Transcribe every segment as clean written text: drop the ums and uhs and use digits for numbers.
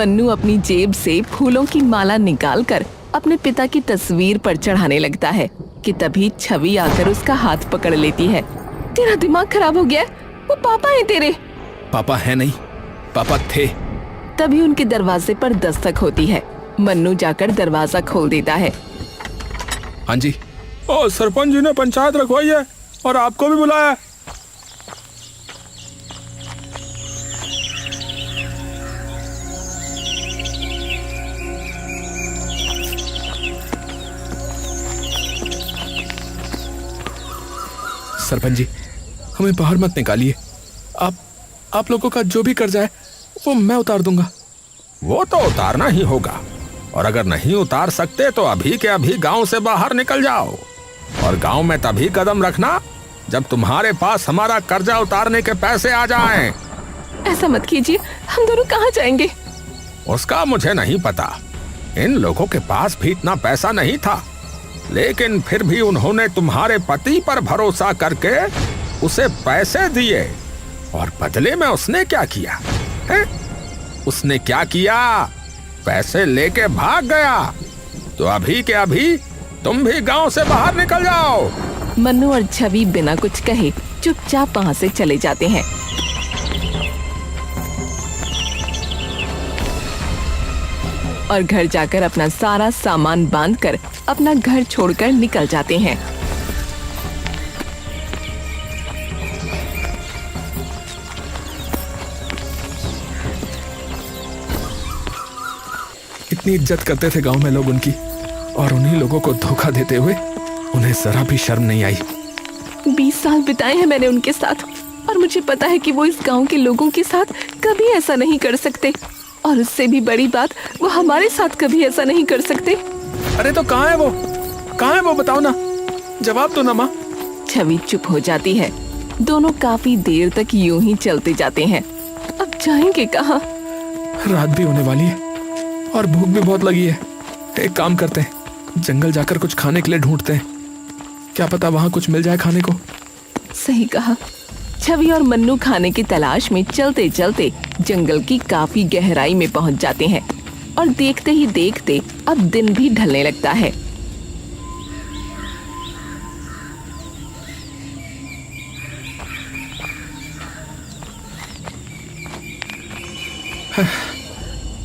मन्नू अपनी जेब से फूलों की माला निकालकर अपने पिता की तस्वीर पर चढ़ाने लगता है कि तभी छवि आकर उसका हाथ पकड़ लेती है। तेरा दिमाग खराब हो गया? वो पापा है तेरे। पापा है नहीं, पापा थे। तभी उनके दरवाजे पर दस्तक होती है। मन्नू जाकर दरवाजा खोल देता है। हाँ जी। सरपंच जी ने पंचायत रखवाई है और आपको भी बुलाया। सरपंच जी, हमें बाहर मत निकालिए। आप लोगों का जो भी कर्जा है वो मैं उतार दूंगा। वो तो उतारना ही होगा, और अगर नहीं उतार सकते तो अभी के अभी गांव से बाहर निकल जाओ। और गांव में तभी कदम रखना जब तुम्हारे पास हमारा कर्जा उतारने के पैसे आ जाएं। ऐसा मत कीजिए, हम दोनों कहाँ जाएंगे? उसका मुझे नहीं पता। इन लोगों के पास भी इतना पैसा नहीं था, लेकिन फिर भी उन्होंने तुम्हारे पति पर भरोसा करके उसे पैसे दिए, और बदले में उसने क्या किया है? उसने क्या किया? पैसे लेके भाग गया। तो अभी के अभी तुम भी गांव से बाहर निकल जाओ। मन्नू और छवि बिना कुछ कहे चुपचाप वहाँ से चले जाते हैं। और घर जाकर अपना सारा सामान बांधकर अपना घर छोड़कर निकल जाते हैं। इतनी इज्जत करते थे गांव में लोग उनकी, और उन्हीं लोगों को धोखा देते हुए उन्हें जरा भी शर्म नहीं आई। 20 साल बिताए हैं मैंने उनके साथ, और मुझे पता है कि वो इस गांव के लोगों के साथ कभी ऐसा नहीं कर सकते, और उससे भी बड़ी बात, वो हमारे साथ कभी ऐसा नहीं कर सकते। अरे तो कहाँ है वो? कहाँ है वो? बताओ ना, जवाब दो ना माँ। छवि चुप हो जाती है। दोनों काफी देर तक यूं ही चलते जाते हैं। अब जाएंगे कहाँ? रात भी होने वाली है और भूख भी बहुत लगी है। एक काम करते हैं, जंगल जाकर कुछ खाने के लिए ढूंढते हैं। क्या पता वहाँ कुछ मिल जाए खाने को। सही कहा। छवि और मन्नू खाने की तलाश में चलते चलते जंगल की काफी गहराई में पहुंच जाते हैं, और देखते ही देखते अब दिन भी ढलने लगता है।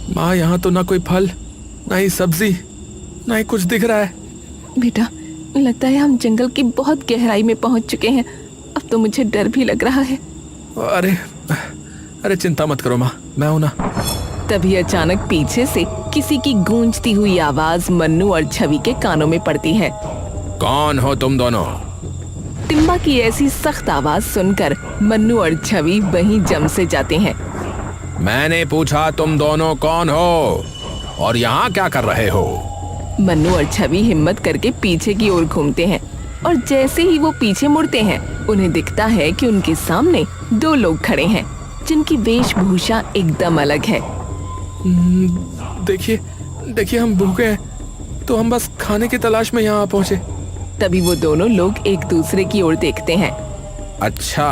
माँ, यहाँ तो ना कोई फल, ना ही सब्जी, ना ही कुछ दिख रहा है। बेटा, लगता है हम जंगल की बहुत गहराई में पहुंच चुके हैं। अब तो मुझे डर भी लग रहा है। अरे चिंता मत करो माँ, मैं हूं ना। तभी अचानक पीछे से किसी की गूंजती हुई आवाज मन्नू और छवि के कानों में पड़ती है। कौन हो तुम दोनों? टिम्बा की ऐसी सख्त आवाज सुनकर मन्नू और छवि वहीं जम से जाते हैं। मैंने पूछा तुम दोनों कौन हो और यहाँ क्या कर रहे हो? मन्नू और छवि हिम्मत करके पीछे की ओर घूमते हैं, और जैसे ही वो पीछे मुड़ते हैं उन्हें दिखता है कि उनके सामने 2 लोग खड़े हैं जिनकी वेशभूषा एकदम अलग है। देखिए हम भूखे हैं, तो हम बस खाने की तलाश में यहाँ पहुँचे। तभी वो दोनों लोग एक दूसरे की ओर देखते हैं। अच्छा,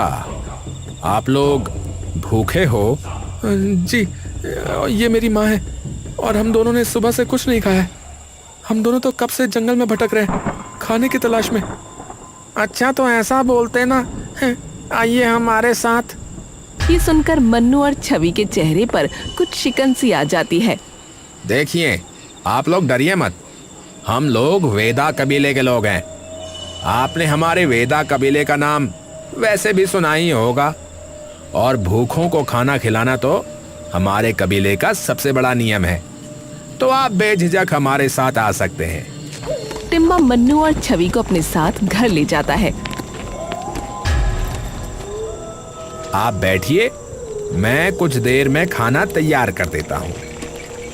आप लोग भूखे हो? जी, ये मेरी माँ है, और हम दोनों ने सुबह से कुछ नहीं खाया है। हम दोनों तो कब से जंगल में भटक रहे हैं, खाने की तलाश में। अच्छा, तो ऐसा बोलते ना, आइए हमारे साथ। ये सुनकर मन्नू और छवि के चेहरे पर कुछ शिकन सी आ जाती है। देखिए, आप लोग डरिए मत। हम लोग वेदा कबीले के लोग हैं। आपने हमारे वेदा कबीले का नाम वैसे भी सुना ही होगा, और भूखों को खाना खिलाना तो हमारे कबीले का सबसे बड़ा नियम है। तो आप बेझिझक हमारे साथ आ सकते हैं। टिम्बा मन्नू और छवि को अपने साथ घर ले जाता है। आप बैठिए, मैं कुछ देर में खाना तैयार कर देता हूँ।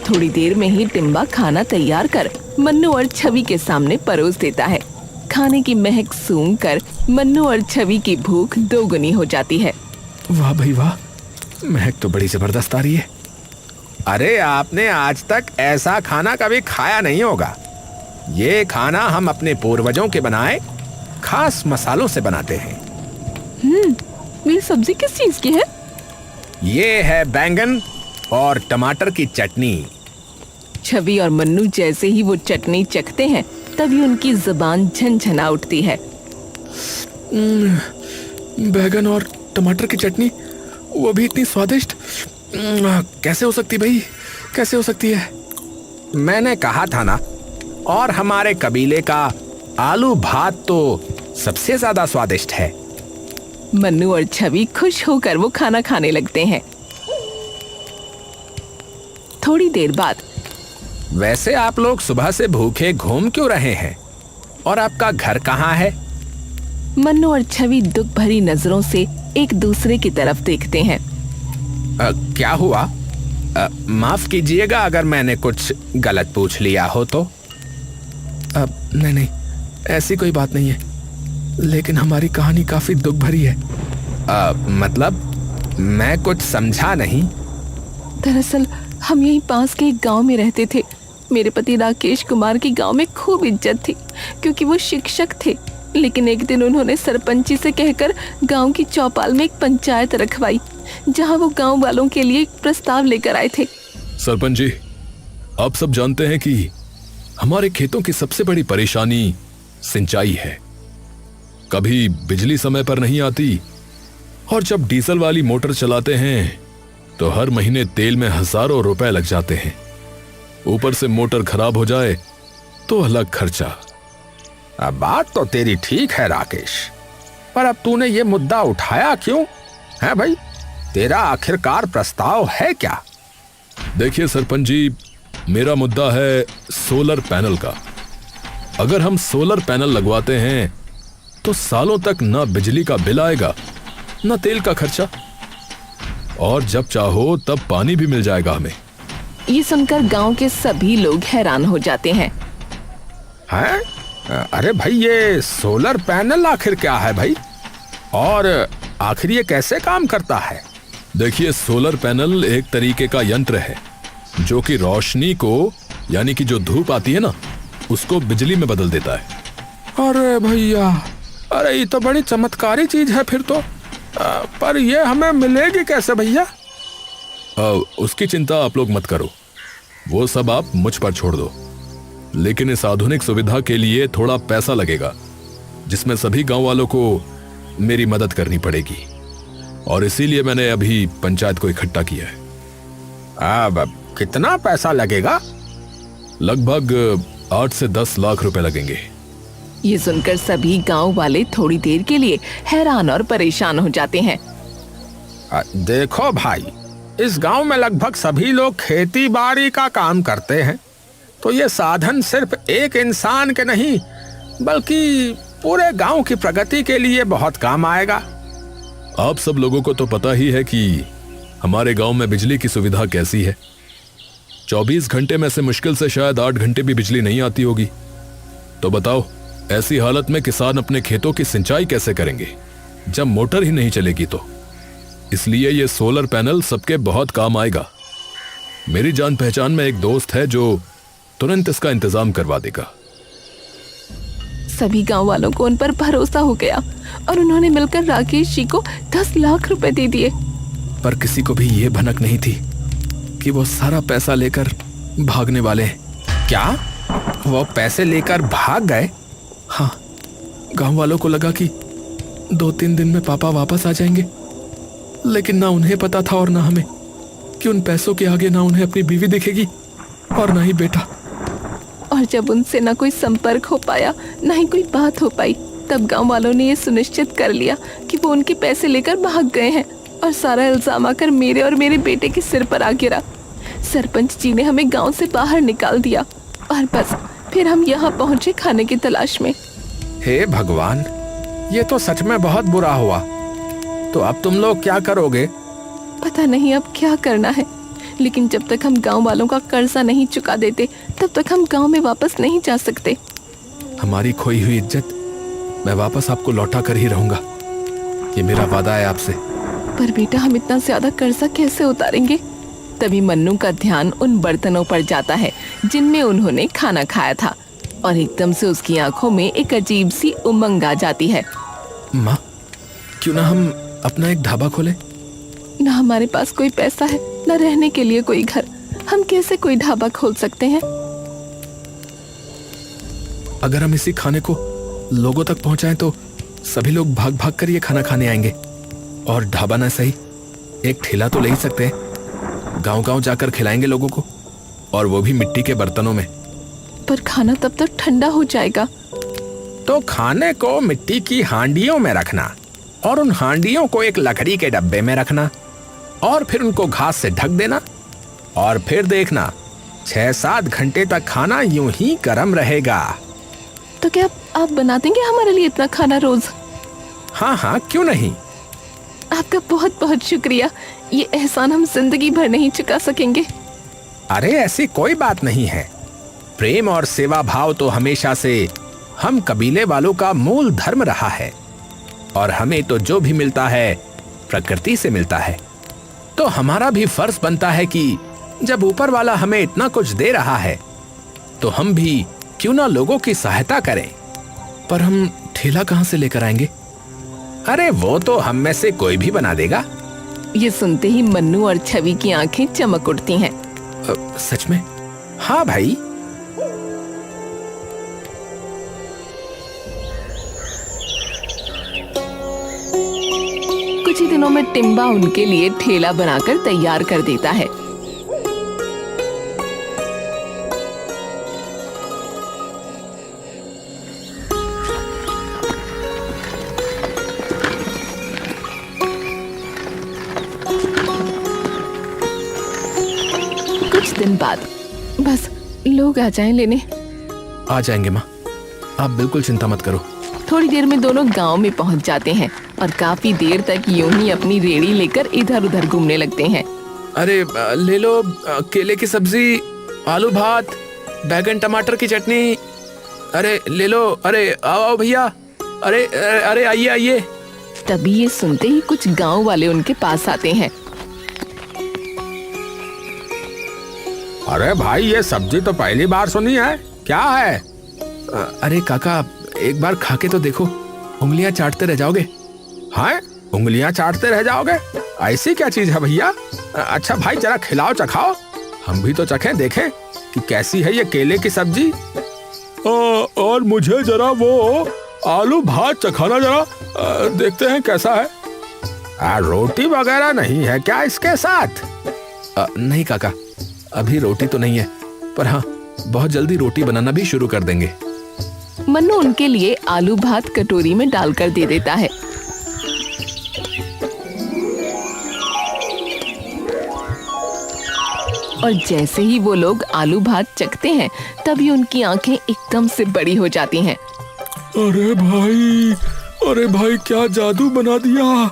थोड़ी देर में ही टिम्बा खाना तैयार कर मन्नू और छवि के सामने परोस देता है। खाने की महक सूंघकर मन्नू और छवि की भूख 2 गुनी हो जाती है। वाह भाई वाह, महक तो बड़ी जबरदस्त आ रही है। अरे, आपने आज तक ऐसा खाना कभी खाया नहीं होगा। ये खाना हम अपने पूर्वजों के बनाए खास मसालों से बनाते हैं। मेरी सब्जी किस चीज की है? ये है बैंगन, और टमाटर की चटनी। छवि और मन्नू जैसे ही वो चटनी चखते हैं तभी उनकी जुबान झनझना उठती है। बैगन और टमाटर की चटनी, वो भी इतनी स्वादिष्ट। कैसे हो सकती भाई, कैसे हो सकती है? मैंने कहा था ना, और हमारे कबीले का आलू भात तो सबसे ज्यादा स्वादिष्ट है। मन्नू और छवि खुश होकर वो खाना खाने लगते हैं। थोड़ी देर बाद, वैसे आप लोग सुबह से भूखे घूम क्यों रहे हैं? और आपका घर कहाँ है? मन्नू और छवि दुख भरी नजरों से एक दूसरे की तरफ देखते हैं। क्या हुआ? माफ कीजिएगा अगर मैंने कुछ गलत पूछ लिया हो तो। नहीं, ऐसी कोई बात नहीं है, लेकिन हमारी कहानी काफी दुख भरी है। मतलब मैं कुछ समझा नहीं। दरअसल हम यहीं पास के एक गांव में रहते थे। मेरे पति राकेश कुमार की गांव में खूब इज्जत थी क्योंकि वो शिक्षक थे। लेकिन एक दिन उन्होंने सरपंची से कहकर गांव की चौपाल में एक पंचायत रखवाई, जहां वो गांव वालों के लिए एक प्रस्ताव लेकर आए थे। सरपंच जी, आप सब जानते हैं कि हमारे खेतों की सबसे बड़ी परेशानी सिंचाई है। कभी बिजली समय पर नहीं आती, और जब डीजल वाली मोटर चलाते हैं तो हर महीने तेल में हजारों रुपए लग जाते हैं। ऊपर से मोटर खराब हो जाए तो अलग खर्चा। अब बात तो तेरी ठीक है राकेश, पर अब तूने ये मुद्दा उठाया क्यों है भाई? तेरा आखिरकार प्रस्ताव है क्या? देखिए सरपंच जी, मेरा मुद्दा है सोलर पैनल का। अगर हम सोलर पैनल लगवाते हैं तो सालों तक ना बिजली का बिल आएगा, ना तेल का खर्चा, और जब चाहो तब पानी भी मिल जाएगा हमें। ये सुनकर गांव के सभी लोग हैरान हो जाते हैं। हैं? अरे भाई, ये सोलर पैनल आखिर क्या है भाई? और आखिर ये कैसे काम करता है? देखिए, सोलर पैनल एक तरीके का यंत्र है जो कि रोशनी को, यानी कि जो धूप आती है ना, उसको बिजली में बदल देता है। अरे भैया, अरे ये तो बड़ी चमत्कारी चीज है फिर तो। पर ये हमें मिलेगी कैसे भैया? उसकी चिंता आप लोग मत करो, वो सब आप मुझ पर छोड़ दो। लेकिन इस आधुनिक सुविधा के लिए थोड़ा पैसा लगेगा, जिसमें सभी गांव वालों को मेरी मदद करनी पड़ेगी, और इसीलिए मैंने अभी पंचायत को इकट्ठा किया है। अब कितना पैसा लगेगा? लगभग 8 से 10 लाख रुपए लगेंगे। ये सुनकर सभी गांव वाले थोड़ी देर के लिए हैरान और परेशान हो जाते हैं। देखो भाई, इस गांव में लगभग सभी लोग खेती बाड़ी का काम करते हैं, तो ये साधन सिर्फ एक इंसान के नहीं बल्कि पूरे गांव की प्रगति के लिए बहुत काम आएगा। आप सब लोगों को तो पता ही है कि हमारे गांव में बिजली की सुविधा कैसी है। 24 घंटे में से मुश्किल से शायद 8 घंटे भी बिजली नहीं आती होगी। तो बताओ, ऐसी हालत में किसान अपने खेतों की सिंचाई कैसे करेंगे जब मोटर ही नहीं चलेगी? तो इसलिए ये सोलर पैनल सबके बहुत काम आएगा। मेरी जान पहचान में एक दोस्त है जो तुरंत इसका इंतजाम करवा देगा। सभी गांव वालों को उन पर भरोसा हो गया और उन्होंने मिलकर राकेश जी को 10 लाख रुपए दे दिए। पर किसी को भी ये भनक नहीं थी कि वो सारा पैसा लेकर भागने वाले हैं। क्या वो पैसे लेकर भाग गए? हाँ, गांव वालों को लगा कि 2-3 दिन में पापा वापस आ जाएंगे, लेकिन ना उन्हें पता था और ना हमें कि उन पैसों के आगे ना उन्हें अपनी बीवी दिखेगी और ना ही बेटा। और जब उनसे ना कोई संपर्क हो पाया, ना ही कोई बात हो पाई, तब गांव वालों ने ये सुनिश्चित कर लिया कि वो उनके पैसे लेकर भाग गए हैं, और सारा इल्जाम आकर मेरे और मेरे बेटे के सिर पर आ गिरा। सरपंच जी ने हमें गांव से बाहर निकाल दिया और बस फिर हम यहाँ पहुंचे खाने की तलाश में। हे भगवान, ये तो सच में बहुत बुरा हुआ। तो अब तुम लोग क्या करोगे? पता नहीं अब क्या करना है, लेकिन जब तक हम गांव वालों का कर्जा नहीं चुका देते तब तक हम गांव में वापस नहीं जा सकते। हमारी खोई हुई इज्जत मैं वापस आपको लौटा कर ही रहूंगा, ये मेरा वादा है आपसे। पर बेटा, हम इतना ज्यादा कर्जा कैसे उतारेंगे? तभी मन्नू का ध्यान उन बर्तनों पर जाता है जिनमें उन्होंने खाना खाया था, और एकदम से उसकी आंखों में एक अजीब सी उमंग आ जाती है। माँ, क्यों ना हम अपना एक ढाबा खोलें? ना हमारे पास कोई पैसा है, ना रहने के लिए कोई घर। हम कैसे कोई ढाबा खोल सकते हैं? अगर हम इसी खाने को लोगों तक पहुंचाएं तो सभी लोग भाग भाग कर ये खाना खाने आएंगे। और ढाबा ना सही, एक ठेला तो ले ही सकते हैं। गांव-गांव जाकर खिलाएंगे लोगों को, और वो भी मिट्टी के बर्तनों में। पर खाना तब तक ठंडा हो जाएगा। तो खाने को मिट्टी की हांडियों में रखना, और उन हांडियों को एक लकड़ी के डब्बे में रखना, और फिर उनको घास से ढक देना, और फिर देखना 6-7 घंटे तक खाना यूं ही गर्म रहेगा। तो क्या आप बना देंगे हमारे लिए इतना खाना रोज? हाँ हाँ, क्यों नहीं। आपका बहुत बहुत शुक्रिया। ये एहसान हम जिंदगी भर नहीं चुका सकेंगे। अरे ऐसी कोई बात नहीं है। प्रेम और सेवा भाव तो हमेशा से हम कबीले वालों का मूल धर्म रहा है, और हमें तो जो भी मिलता है प्रकृति से मिलता है। तो हमारा भी फर्ज बनता है कि जब ऊपर वाला हमें इतना कुछ दे रहा है तो हम भी क्यों ना लोगों की सहायता करें। पर हम ठेला कहाँ से लेकर आएंगे? अरे वो तो हम में से कोई भी बना देगा। ये सुनते ही मन्नू और छवि की आंखें चमक उठती हैं। सच में? हाँ भाई। कुछ ही दिनों में टिम्बा उनके लिए ठेला बनाकर तैयार कर देता है। कुछ दिन बाद बस लोग आ जाएं लेने। आ जाएंगे माँ, आप बिल्कुल चिंता मत करो। थोड़ी देर में दोनों गांव में पहुंच जाते हैं और काफी देर तक यूं ही अपनी रेड़ी लेकर इधर उधर घूमने लगते हैं। अरे ले लो केले की सब्जी, आलू भात, बैगन टमाटर की चटनी। अरे ले लो, अरे आओ आओ भैया, अरे अरे आइए आइए। तभी ये सुनते ही कुछ गांव वाले उनके पास आते हैं। अरे भाई, ये सब्जी तो पहली बार सुनी है, क्या है? अरे काका, एक बार खा के तो देखो, उंगलियां चाटते रह जाओगे। हाँ, उंगलियां चाटते रह जाओगे? ऐसी क्या चीज है भैया? अच्छा भाई, जरा खिलाओ, चखाओ, हम भी तो चखें, देखें कि कैसी है ये केले की सब्जी। और मुझे जरा वो आलू भात चखाना, जरा देखते हैं कैसा है। रोटी वगैरह नहीं है क्या इसके साथ? नहीं काका, अभी रोटी तो नहीं है, पर हाँ बहुत जल्दी रोटी बनाना भी शुरू कर देंगे। मन्नू उनके लिए आलू भात कटोरी में डालकर दे देता है। और जैसे ही वो लोग आलू भात चखते हैं तभी उनकी आंखें एकदम से बड़ी हो जाती हैं। अरे भाई क्या जादू बना दिया।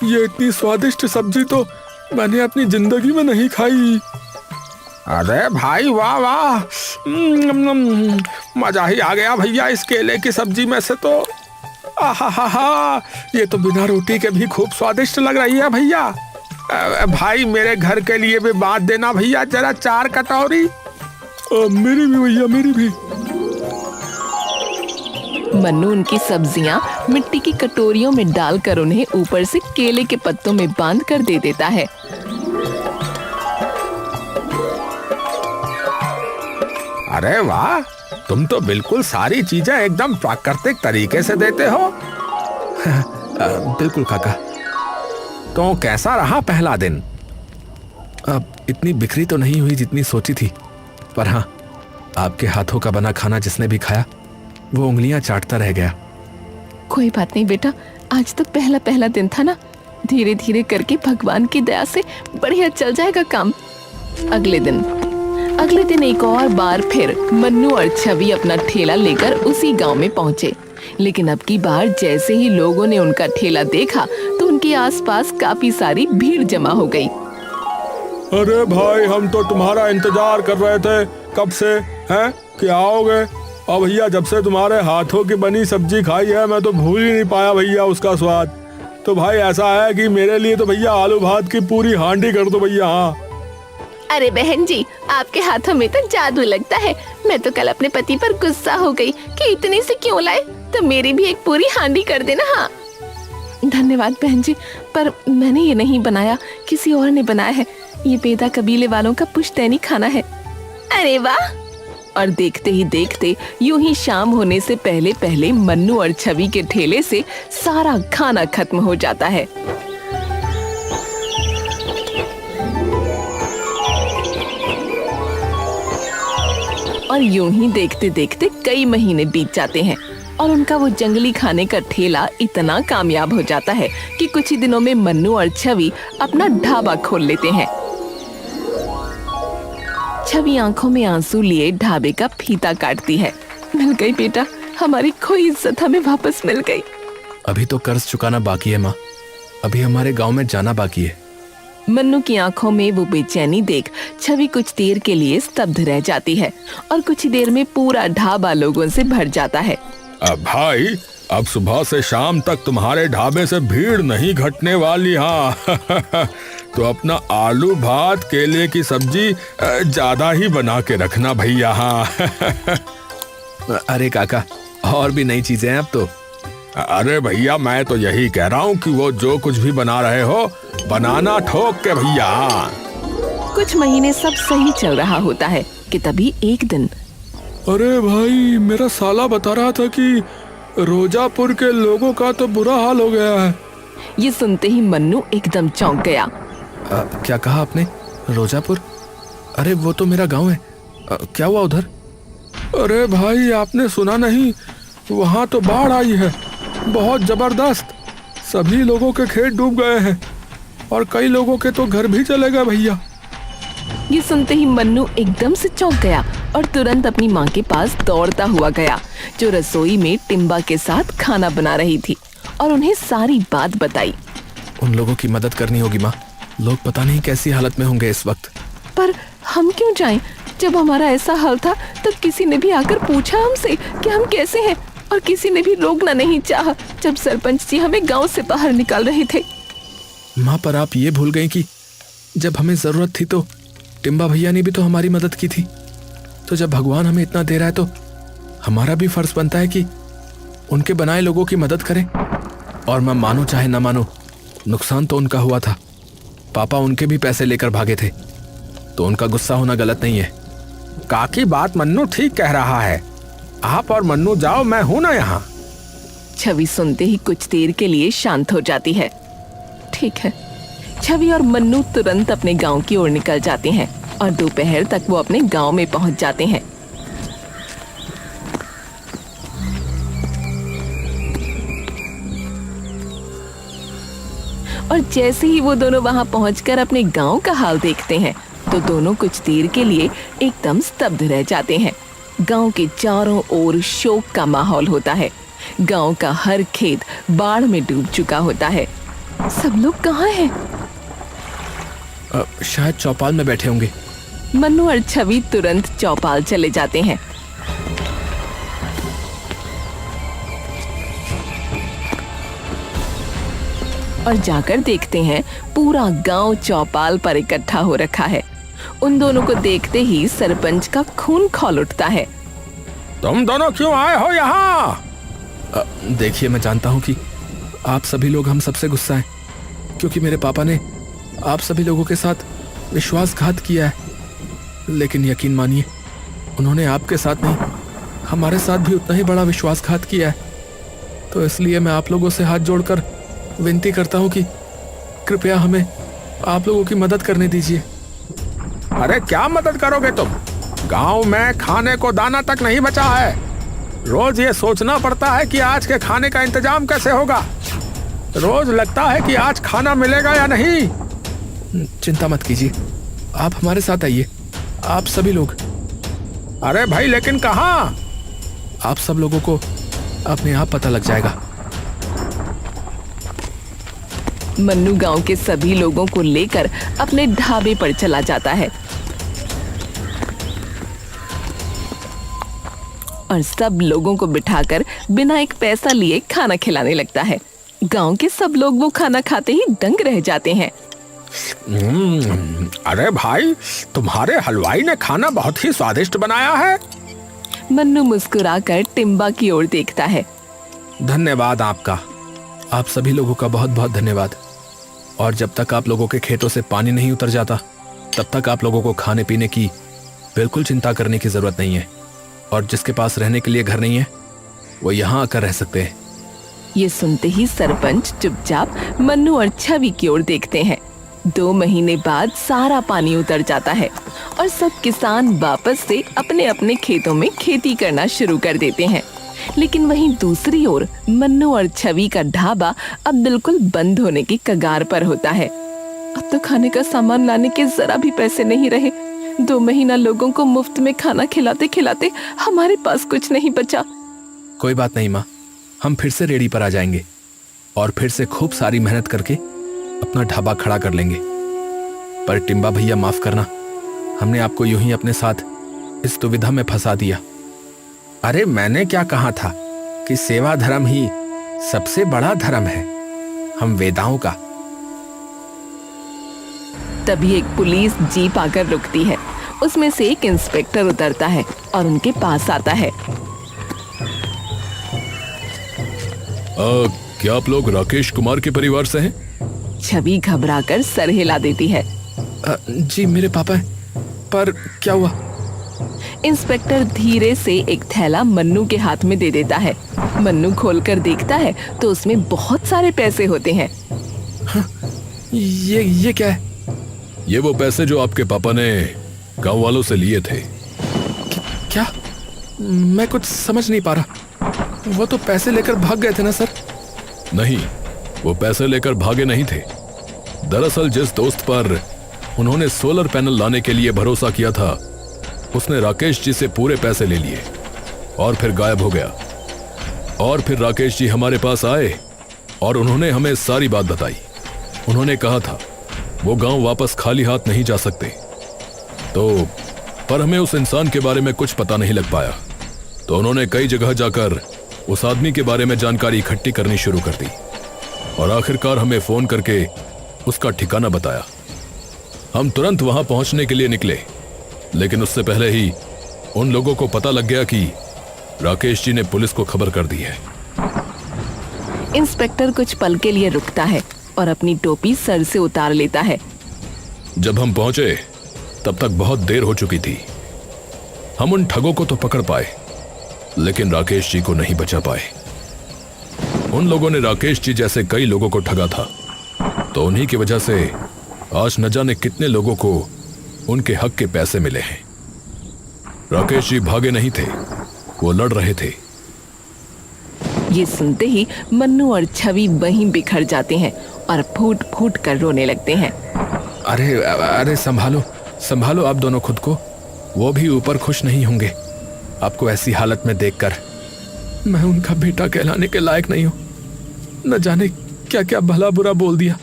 ये इतनी स्वादिष्ट सब्जी तो मैंने अपनी जिंदगी में नहीं खाई। अरे भाई वाह वाह, मजा ही आ गया भैया इस केले की सब्जी में से तो। आहा, ये तो बिना रोटी के भी खूब स्वादिष्ट लग रही है भैया। भाई मेरे घर के लिए भी बात देना भैया, जरा 4 कटोरी। मेरी भी भैया, मेरी भी। मन्नू उनकी सब्जियां मिट्टी की कटोरियों में डालकर उन्हें ऊपर से केले के पत्तों में बांध कर दे देता है। अरे वाह, तुम तो बिल्कुल सारी चीजें एकदम प्राकृतिक तरीके से देते हो। बिल्कुल काका। तो कैसा रहा पहला दिन? अब इतनी बिखरी तो नहीं हुई जितनी सोची थी, पर हाँ, आपके हाथों का बना खाना जिसने भी खाया वो उंगलियां चाटता रह गया। कोई बात नहीं बेटा, आज तो पहला दिन था ना, धीरे धीरे करके भगवान की दया से बढ़िया चल जाएगा काम। अगले दिन एक और बार फिर मन्नू और छवि अपना ठेला लेकर उसी गांव में पहुंचे। लेकिन अब की बार जैसे ही लोगों ने उनका ठेला देखा तो उनके आसपास काफी सारी भीड़ जमा हो गई। अरे भाई, हम तो तुम्हारा इंतजार कर रहे थे कब से, हैं कि आओगे। और भैया, जब से तुम्हारे हाथों की बनी सब्जी खाई है मैं तो भूल ही नहीं पाया भैया उसका स्वाद। तो भाई ऐसा है कि मेरे लिए तो भैया आलू भात की पूरी हांडी कर दो भैया। हाँ। अरे बहन जी, आपके हाथों में तो जादू लगता है। मैं तो कल अपने पति पर गुस्सा हो गई कि इतनी से क्यों लाए, तो मेरी भी एक पूरी हांडी कर देना। हाँ, धन्यवाद बहन जी, पर मैंने ये नहीं बनाया, किसी और ने बनाया है। ये बेदा कबीले वालों का पुश्तैनी खाना है। अरे वाह! और देखते ही देखते यूं ही शाम होने से पहले पहले मन्नू और छवि के ठेले से सारा खाना खत्म हो जाता है। और यूं ही देखते देखते कई महीने बीत जाते हैं और उनका वो जंगली खाने का ठेला इतना कामयाब हो जाता है कि कुछ ही दिनों में मन्नू और छवि अपना ढाबा खोल लेते हैं। छवि आंखों में आंसू लिए ढाबे का फीता काटती है। मिल गई बेटा, हमारी खोई इज्जत हमें वापस मिल गई। अभी तो कर्ज चुकाना बाकी है माँ, अभी हमारे गांव में जाना बाकी है। मन्नू की आंखों में वो बेचैनी देख छवि कुछ देर के लिए स्तब्ध रह जाती है और कुछ ही देर में पूरा ढाबा लोगों से भर जाता है। अब भाई, अब सुबह से शाम तक तुम्हारे ढाबे से भीड़ नहीं घटने वाली। हाँ तो अपना आलू भात केले की सब्जी ज्यादा ही बना के रखना भैया। हाँ अरे काका, और भी नई चीजें हैं अब तो। अरे भैया, मैं तो यही कह रहा हूँ कि वो जो कुछ भी बना रहे हो, बनाना ठोक के भैया। कुछ महीने सब सही चल रहा होता है कि तभी एक दिन अरे भाई, मेरा साला बता रहा था कि रोजापुर के लोगों का तो बुरा हाल हो गया है। ये सुनते ही मन्नू एकदम चौंक गया। क्या कहा आपने? रोजापुर? अरे वो तो मेरा गांव है। क्या हुआ उधर? अरे भाई, आपने सुना नहीं? वहाँ तो बाढ़ आई है, बहुत जबरदस्त। सभी लोगों के खेत डूब गए हैं और कई लोगों के तो घर भी चले गए भैया। ये सुनते ही मन्नू एकदम से चौंक गया और तुरंत अपनी माँ के पास दौड़ता हुआ गया, जो रसोई में टिम्बा के साथ खाना बना रही थी, और उन्हें सारी बात बताई। उन लोगों की मदद करनी होगी माँ, लोग पता नहीं कैसी हालत में होंगे इस वक्त। पर हम क्यों जाएं? जब हमारा ऐसा हाल था तब किसी ने भी आकर पूछा हमसे कि हम कैसे हैं, और किसी ने भी रोकना नहीं चाहा जब सरपंच जी हमें गांव से बाहर निकाल रहे थे। माँ, पर आप ये भूल गई कि जब हमें जरूरत थी तो टिम्बा भैया ने भी तो हमारी मदद की थी। तो जब भगवान हमें इतना दे रहा है तो हमारा भी फर्ज बनता है कि उनके बनाए लोगों की मदद करें। और मैं मानो चाहे ना मानो, नुकसान तो उनका हुआ था। पापा उनके भी पैसे लेकर भागे थे, तो उनका गुस्सा होना गलत नहीं है। काकी बात मन्नू ठीक कह रहा है। आप और मन्नू जाओ, मैं हूं ना यहाँ। छवि सुनते ही कुछ देर के लिए शांत हो जाती है। ठीक है। छवि और मन्नू तुरंत अपने गांव की ओर निकल जाते हैं और दोपहर तक वो अपने गांव में पहुंच जाते हैं। और जैसे ही वो दोनों वहां पहुंचकर अपने गांव का हाल देखते हैं तो दोनों कुछ देर के लिए एकदम स्तब्ध रह जाते हैं। गांव के चारों ओर शोक का माहौल होता है। गांव का हर खेत बाढ़ में डूब चुका होता है। सब लोग कहाँ हैं? शायद चौपाल में बैठे होंगे। मन्नू और छवि तुरंत चौपाल चले जाते हैं। और जाकर देखते हैं पूरा गांव चौपाल पर इकट्ठा हो रखा है। उन दोनों को देखते ही सरपंच का खून खौल उठता है। तुम दोनों क्यों आए हो यहाँ? देखिए, मैं जानता हूँ कि आप सभी लोग हम सबसे गुस्सा हैं, क्योंकि मेरे पापा ने आप सभी लोगों के साथ विश्वासघात किया है। लेकिन यकीन मानिए, उन्होंने आपके साथ नहीं, हमारे साथ भी उतना ही बड़ा विश्वासघात किया है। तो इसलिए मैं आप लोगों से हाथ जोड़कर विनती करता हूँ कि कृपया हमें आप लोगों की मदद करने दीजिए। अरे क्या मदद करोगे तुम? गांव में खाने को दाना तक नहीं बचा है। रोज ये सोचना पड़ता है कि आज के खाने का इंतजाम कैसे होगा। रोज लगता है कि आज खाना मिलेगा या नहीं। चिंता मत कीजिए, आप हमारे साथ आइए, आप सभी लोग। अरे भाई, लेकिन कहाँ? आप सब लोगों को अपने आप पता लग जाएगा। मन्नू गांव के सभी लोगों को लेकर अपने ढाबे पर चला जाता है और सब लोगों को बिठाकर बिना एक पैसा लिए खाना खिलाने लगता है। गांव के सब लोग वो खाना खाते ही दंग रह जाते हैं। अरे भाई, तुम्हारे हलवाई ने खाना बहुत ही स्वादिष्ट बनाया है। मन्नू मुस्कुराकर टिम्बा की ओर देखता है। धन्यवाद आपका। आप सभी लोगों का बहुत बहुत धन्यवाद। और जब तक आप लोगों के खेतों से पानी नहीं उतर जाता तब तक आप लोगों को खाने पीने की बिल्कुल चिंता करने की जरूरत नहीं है। और जिसके पास रहने के लिए घर नहीं है वो यहाँ आकर रह सकते हैं। ये सुनते ही सरपंच चुपचाप मन्नू और छवि की ओर देखते हैं। 2 महीने बाद सारा पानी उतर जाता है और सब किसान वापस से अपने अपने खेतों में खेती करना शुरू कर देते हैं। लेकिन वहीं दूसरी ओर मन्नू और छवि का ढाबा अब बिल्कुल बंद होने की कगार पर होता है। अब तो खाने का सामान लाने के जरा भी पैसे नहीं रहे। 2 महीना लोगों को मुफ्त में खाना खिलाते खिलाते हमारे पास कुछ नहीं बचा। कोई बात नहीं माँ, हम फिर से रेडी पर आ जाएंगे और फिर से खूब सारी मेहनत करके अपना ढाबा खड़ा कर लेंगे। पर टिम्बा भैया माफ करना, हमने आपको यूं ही अपने साथ इस दुविधा में फंसा दिया। अरे मैंने क्या कहा था कि सेवा धर्म ही सबसे बड़ा धर्म है, हम वेदाओं का। तभी एक पुलिस जीप आकर रुकती है। उसमें से एक इंस्पेक्टर उतरता है और उनके पास आता है। क्या आप लोग राकेश कुमार के परिवार से हैं? छवि घबराकर सर हिला देती है। जी मेरे पापा हैं, पर क्या हुआ? इंस्पेक्टर धीरे से एक थैला मन्नू के हाथ में दे देता है। मन्नू खोलकर देखता है तो उसमें बहुत सारे पैसे होते हैं। ये क्या है? ये वो पैसे जो आपके पापा ने गांव वालों से लिए थे। क्या? मैं कुछ समझ नहीं पा रहा। वो तो पैसे लेकर भाग गए थे ना सर? नहीं, वो पैसे लेकर भागे नहीं थे। दरअसल जिस दोस्त पर उन्होंने सोलर पैनल लाने के लिए भरोसा किया था उसने राकेश जी से पूरे पैसे ले लिए और फिर गायब हो गया। और फिर राकेश जी हमारे पास आए और उन्होंने हमें सारी बात बताई। उन्होंने कहा था वो गांव वापस खाली हाथ नहीं जा सकते। तो पर हमें उस इंसान के बारे में कुछ पता नहीं लग पाया, तो उन्होंने कई जगह जाकर उस आदमी के बारे में जानकारी इकट्ठी करनी शुरू कर दी और आखिरकार हमें फोन करके उसका ठिकाना बताया। हम तुरंत वहां पहुंचने के लिए निकले, लेकिन उससे पहले ही उन लोगों को पता लग गया कि राकेश जी ने पुलिस को खबर कर दी है। इंस्पेक्टर कुछ पल के लिए रुकता है और अपनी टोपी सर से उतार लेता है। जब हम पहुंचे तब तक बहुत देर हो चुकी थी। हम उन ठगों को तो पकड़ पाए, लेकिन राकेश जी को नहीं बचा पाए। उन लोगों ने राकेश जी जैसे कई लोगों को ठगा था, तो उन्हीं की वजह से आज न जाने कितने लोगों को उनके हक के पैसे मिले हैं। राकेश जी भागे नहीं थे, वो लड़ रहे थे। ये सुनते ही मन्नू और छवि वहीं बिखर जाते हैं और फूट फूट कर रोने लगते हैं। अरे अरे संभालो संभालो आप दोनों खुद को। वो भी ऊपर खुश नहीं होंगे आपको ऐसी हालत में देखकर। मैं उनका बेटा कहलाने के लायक नहीं हूं। न जाने क्या क्या भला बुरा बोल दिया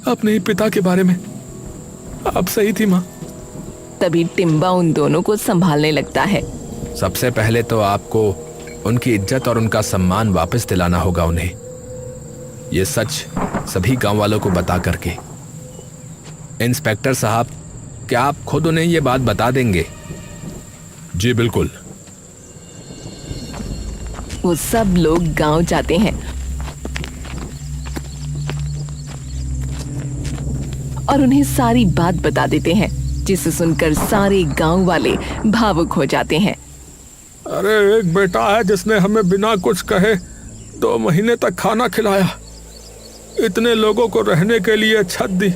अपने ही पिता के बारे में। आप सही थी माँ। तभी टिम्बा उन दोनों को संभालने लगता है। सबसे पहले तो आपको उनकी इज्जत और उनका सम्मान वापस दिलाना होगा उन्हें, ये सच सभी गांव वालों को बता करके। इंस्पेक्टर साहब, क्या आप खुद उन्हें ये बात बता देंगे? जी बिल्कुल। वो सब लोग गांव जाते हैं और उन्हें सारी बात बता देते हैं, जिसे सुनकर सारे गांव वाले भावुक हो जाते हैं। अरे एक बेटा है जिसने हमें बिना कुछ कहे 2 महीने तक खाना खिलाया, इतने लोगों को रहने के लिए छत दी,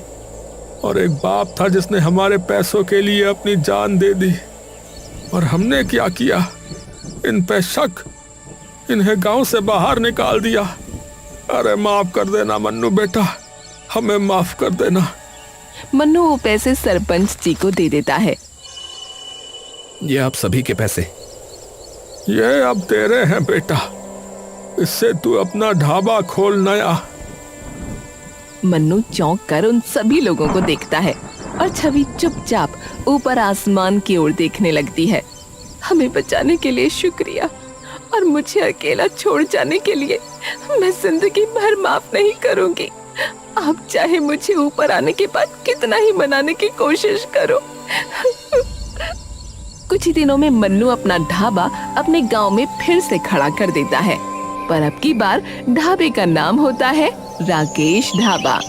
और एक बाप था जिसने हमारे पैसों के लिए अपनी जान दे दी। और हमने क्या किया? इन पे शक, इन्हें गांव से बाहर निकाल दिया। अरे माफ कर देना मन्नू बेटा, हमें माफ कर देना। मन्नू वो पैसे सरपंच जी को दे देता है। ये आप सभी के पैसे। ये अब तेरे हैं बेटा, इससे तू अपना ढाबा खोल नया। मन्नू चौंक कर उन सभी लोगों को देखता है और छवि चुपचाप ऊपर आसमान की ओर देखने लगती है। हमें बचाने के लिए शुक्रिया, और मुझे अकेला छोड़ जाने के लिए मैं जिंदगी भर माफ नहीं करूंगी। आप चाहे मुझे ऊपर आने के बाद कितना ही मनाने की कोशिश करो। कुछ ही दिनों में मन्नू अपना ढाबा अपने गांव में फिर से खड़ा कर देता है। पर अब की बार ढाबे का नाम होता है राकेश ढाबा।